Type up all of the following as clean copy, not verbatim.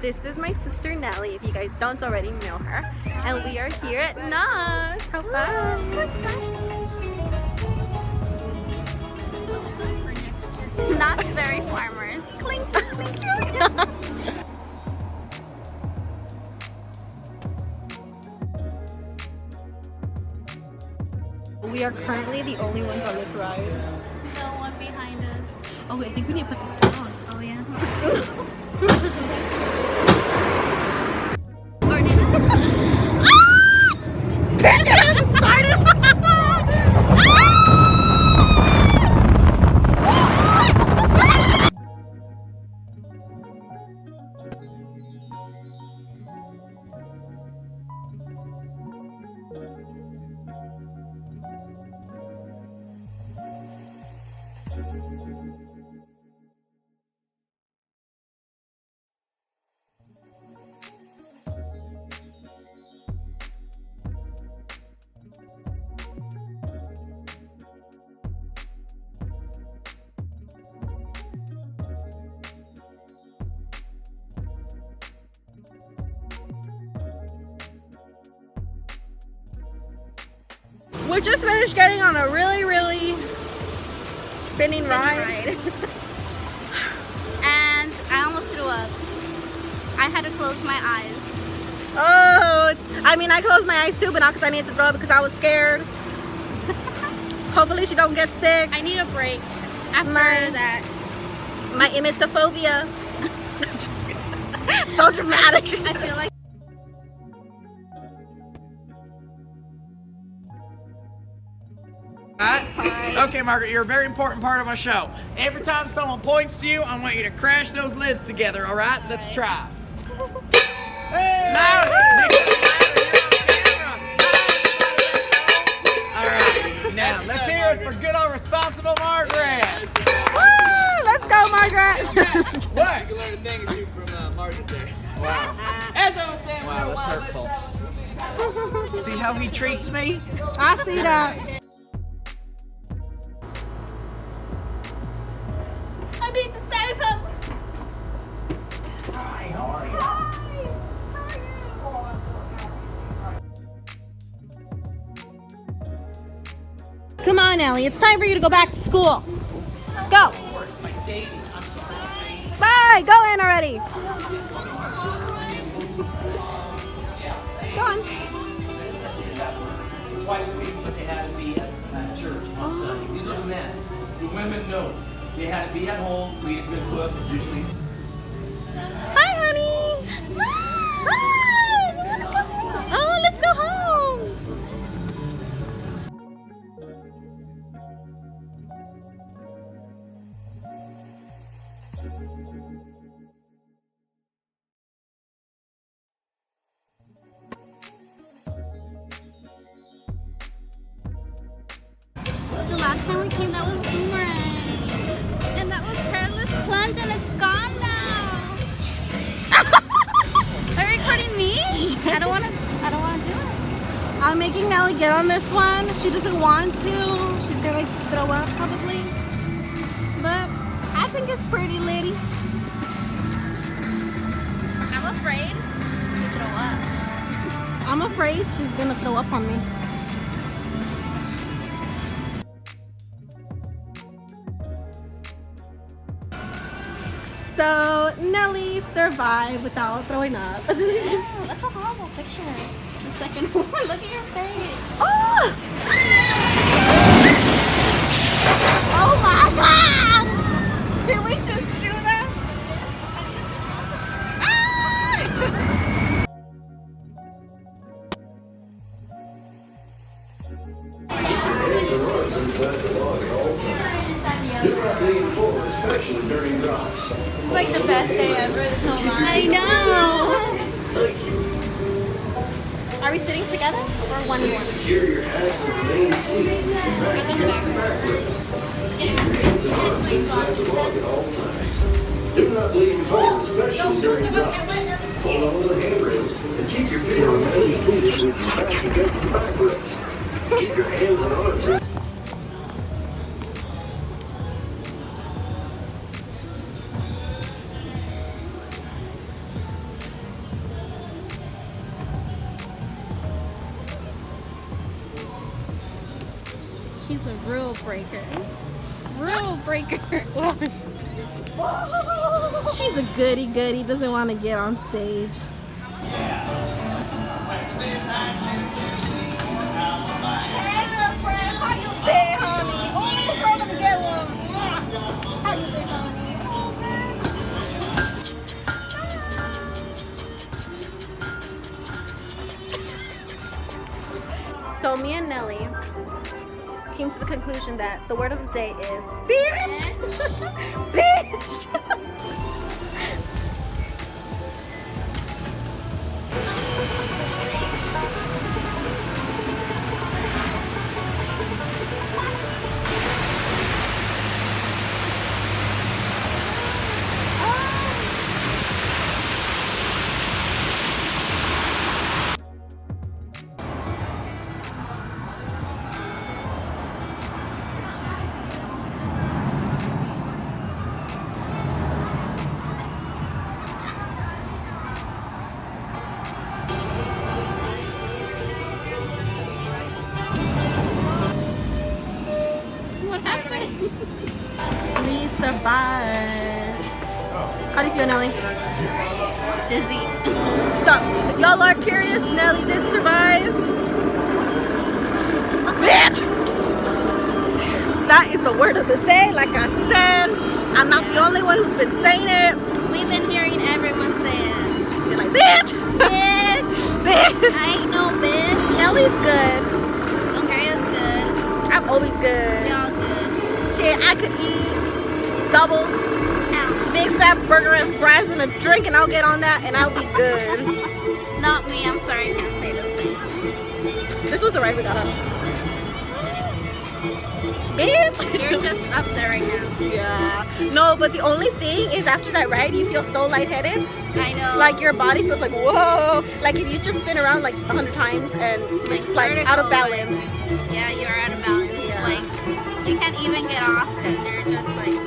This is my sister Nellie, if you guys don't already know her. And we are here at Knott. How fun! Not very farmers. Clink, clink, clink. We are currently the only ones on this ride. The one behind us. Oh, I think we need to put this down. Oh yeah. Or did Bitch, it hasn't started! We just finished getting on a really spinning ride. And I almost threw up. I had to close my eyes. Oh, I mean, I closed my eyes too, but not because I needed to throw up, because I was scared. Hopefully she don't get sick. I need a break after that. My emetophobia. So dramatic. I feel like Okay, Margaret, you're a very important part of my show. Every time someone points to you, I want you to crash those lids together, all right? Let's try. Hey! Loud! Make it louder. All right, now let's hear it for good old responsible Margaret. Woo! Let's go, Margaret. What? You can learn a thing or two from Margaret there. Wow. As I was saying, Wow, that's hurtful. See how he treats me? I see that. I need to save him. Hi, how are you? Come on, Ellie. It's time for you to go back to school. Go. Bye. Go in already. Go on. Twice a week, but they had to be at church on Sunday. These are the men. The women, no. They had to be at home, read a good book, usually. Hi, honey. Hi. Oh, let's go home. The last time we came, that was Boomerang. And that was Perilous Plunge, and it's gone now. Are you recording me? I don't want to do it. I'm making Nellie get on this one. She doesn't want to. She's gonna throw up probably. But I think it's pretty litty. I'm afraid to throw up. I'm afraid she's gonna throw up on me. So Nellie survived without throwing up. That's a horrible picture. The second one. Look at your face. Oh! Oh my God! Did we just do that? It's like the best day ever. There's no line. I know. Are we sitting together or one more? Secure your ass in the main seat. Back against the backrest. Keep your hands and arms inside the log at all times. Do not lean forward, especially during drops. Hold on to the handrails and keep your feet on the main seat with your back against the backrest. Keep your hands and arms in. She's a rule breaker. Rule breaker. She's a goody goody, doesn't want to get on stage. Hey girlfriend, how you been, honey? Oh, girl, let me get one. How you been, honey? So me and Nelly came to the conclusion that the word of the day is bitch. Bitch. What happened? We survived. How do you feel, Nelly? Dizzy. Stop. If y'all are curious, Nelly did survive. Bitch! That is the word of the day. Like I said, I'm not the only one who's been saying it. We've been hearing everyone say it. You're like, bitch! Bitch! Bitch! I ain't no bitch. Nelly's good. Andrea's good. I'm always We good. all good. Shit, I could eat double, Now, big fat burger and fries and a drink and I'll get on that and I'll be good. not me. I'm sorry. I can't say the same. This was the ride we got on. Bitch! You're just up there right now. Yeah. No, but the only thing is after that ride, you feel so lightheaded. I know. Like your body feels like, whoa. Like if you just spin around like 100 times and you're just like vertigo, out of balance. Yeah, you're out of balance. Yeah. Like, you can't even get off because you're just like,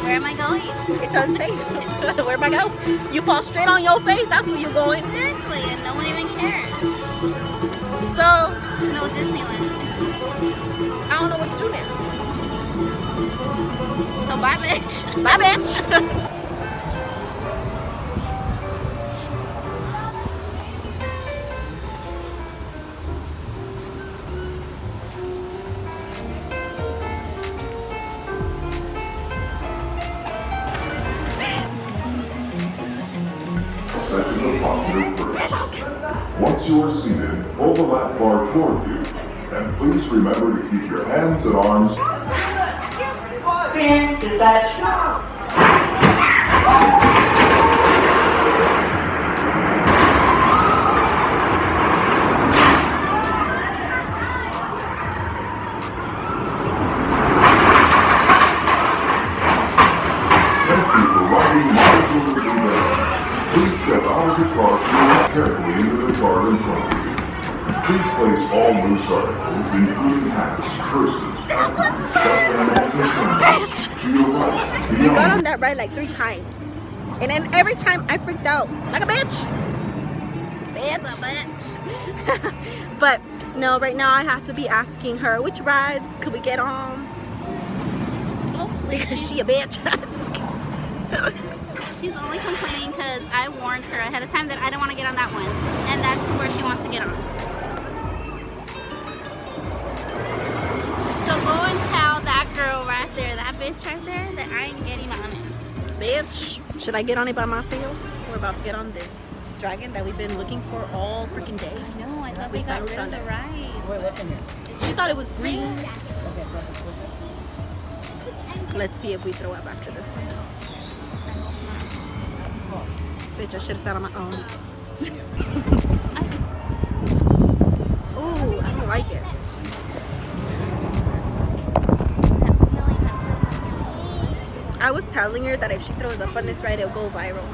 where am I going? It's unsafe. Where am I go? You fall straight on your face, that's where you're going. Seriously, and no one even cares. So, It's no Disneyland. I don't know what to do now. So bye, bitch. Bye, bitch. Section of popular first. Once you are seated, pull the lap bar toward you, and please remember to keep your hands and arms. Thank you for riding mindfully today. Please step out of the car and carefully into the car in front of you. Please place all loose articles, including hats, purses, packages, stuffed animals, and cameras, to your right, We got beyond on that ride like 3 times. And then every time I freaked out. Like a bitch. It's a bitch. But no, right now I have to be asking her which rides could we get on. Hopefully, Because she a bitch. Just kidding. she's only complaining because I warned her ahead of time that I don't want to get on that one. And that's where she wants to get on. So go and tell that girl right there, that bitch right there, that I ain't getting on it. Bitch. Should I get on it by myself? We're about to get on this dragon that we've been looking for all freaking day. No, I thought We we got finally rid of found the it. ride. She thought it was green. Let's see if we throw up after this one. Bitch, I should have sat on my own. Ooh, I don't like it. I was telling her that if she throws up on this ride, it'll go viral.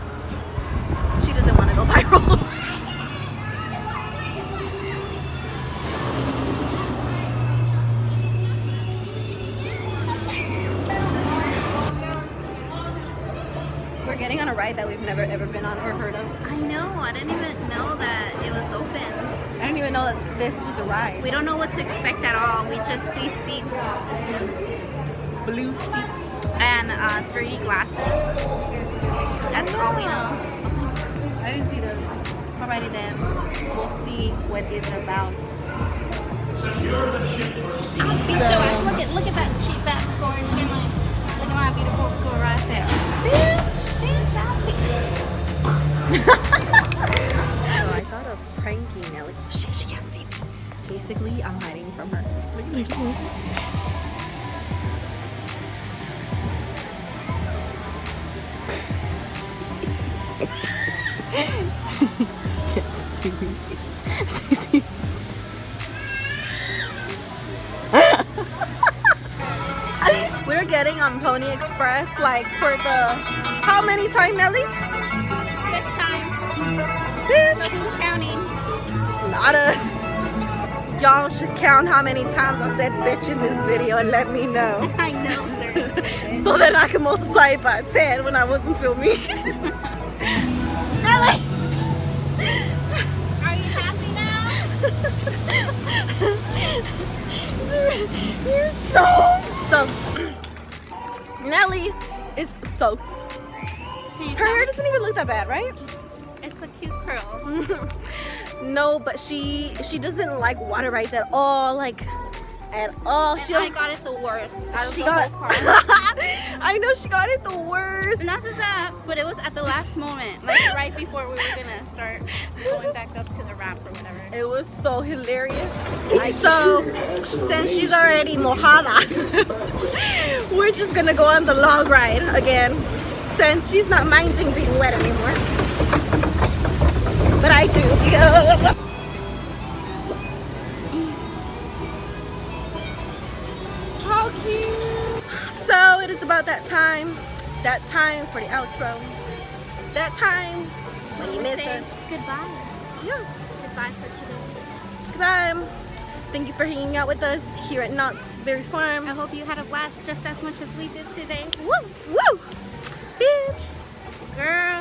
She doesn't want to go viral. We're getting on a ride that we've never ever been on or heard of. I know, I didn't even know that it was open. I didn't even know that this was a ride. We don't know what to expect at all. We just see seats Blue seats. and 3D glasses. That's all we know. I didn't see those. Alrighty then. We'll see what it's about. Beat your ass. Look at that cheap ass score. Look at my beautiful score right there. So I thought of pranking Nelly. Shit, she can't see me. Basically, I'm hiding from her. We're getting on Pony Express like for the how many time, Nelly? 5th time. Bitch. Who's counting? Not us. Y'all should count how many times I said bitch in this video and let me know. I know, sir. So that I can multiply it by 10 when I wasn't filming. Nelly! Are you happy now? You're so Nelly is soaked. Can you Her hair tell? doesn't even look that bad, right? It's a cute curl. No, but she doesn't like water rides at all, like at all. And I got it the worst. Out of She the got whole park. I know she got it the worst. Not just that, but it was at the last moment, like right before we were gonna start going back up to the ramp or whatever. It was so hilarious. So since she's already mojada, we're just gonna go on the log ride again since she's not minding being wet anymore. But I do. How cute. So it is about that time for the outro. That time when you miss Say us. goodbye. Yeah. Goodbye for today. Goodbye. Thank you for hanging out with us here at Knott's Berry Farm. I hope you had a blast just as much as we did today. Woo! Woo! Bitch! Girl.